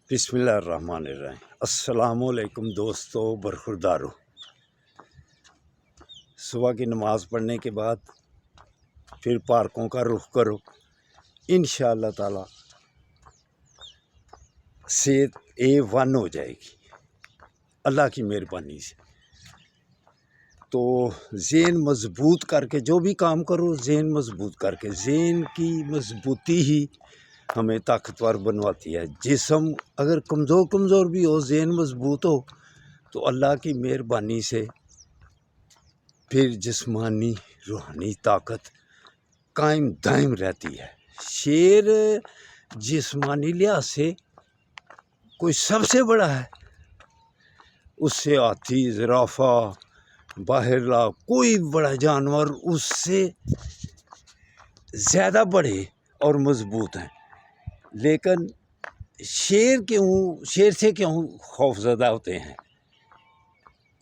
बिस्मिल्लाहिर्रहमानिर्रहीम। अस्सलाम वालेकुम दोस्तों, बरखुरदारो। सुबह की नमाज़ पढ़ने के बाद फिर पार्कों का रुख करो। इंशाअल्लाह ताला सेहत A1 हो जाएगी अल्लाह की मेहरबानी से। तो ज़हन मजबूत करके जो भी काम करो, ज़हन मजबूत करके, ज़हन की मजबूती ही हमें ताकतवर बनवाती है। जिस्म अगर कमज़ोर भी हो, ज़हन मजबूत हो तो अल्लाह की मेहरबानी से फिर जिस्मानी रूहानी ताकत कायम दायम रहती है। शेर जिस्मानी लिहाज से कोई सबसे बड़ा है, उससे हाथी, ज़िराफ़ा, बाहरला कोई बड़ा जानवर उससे ज़्यादा बड़े और मजबूत हैं। लेकिन शेर से क्यों खौफज़दा होते हैं?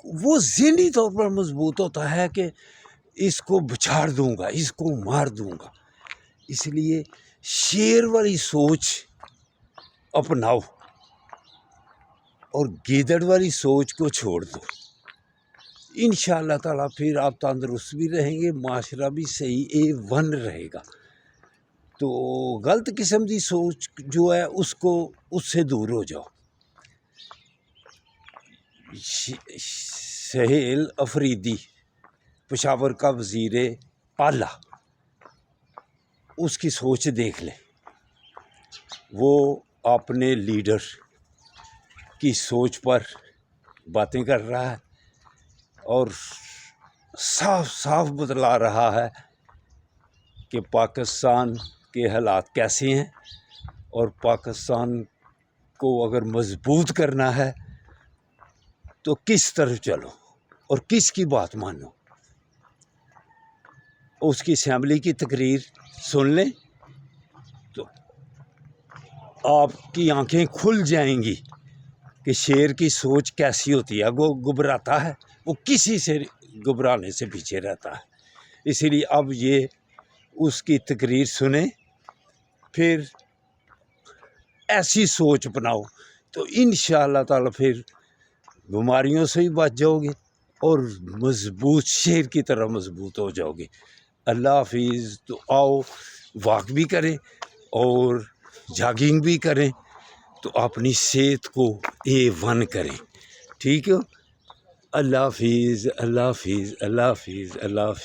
वो ज़हनी तौर पर मजबूत होता है कि इसको बछाड़ दूंगा, इसको मार दूंगा। इसलिए शेर वाली सोच अपनाओ और गीदड़ वाली सोच को छोड़ दो। इंशाअल्लाह ताला फिर आप तंदुरुस्त भी रहेंगे, माशरा भी सही A1 रहेगा। तो गलत किस्म की सोच जो है उससे दूर हो जाओ। सहेल अफरीदी पेशावर का वज़ीर आला, उसकी सोच देख ले। वो अपने लीडर की सोच पर बातें कर रहा है और साफ साफ बतला रहा है कि पाकिस्तान के हालात कैसे हैं और पाकिस्तान को अगर मजबूत करना है तो किस तरफ चलो और किसकी बात मानो। उसकी असेंबली की तकरीर सुन लें तो आपकी आंखें खुल जाएंगी कि शेर की सोच कैसी होती है। वो घबराता है, वो किसी से घबराने से पीछे रहता है। इसीलिए अब ये उसकी तकरीर सुने, फिर ऐसी सोच अपनाओ तो इंशाअल्लाह ताला फिर बीमारियों से भी बच जाओगे और मजबूत शेर की तरह मजबूत हो जाओगे। अल्लाह हाफिज़। तो आओ वॉक भी करें और जॉगिंग भी करें तो अपनी सेहत को A1 करें। ठीक है। अल्लाह हाफिज़, अल्लाह हाफिज़, अल्लाह हाफिज़, अल्लाह हाफिज़।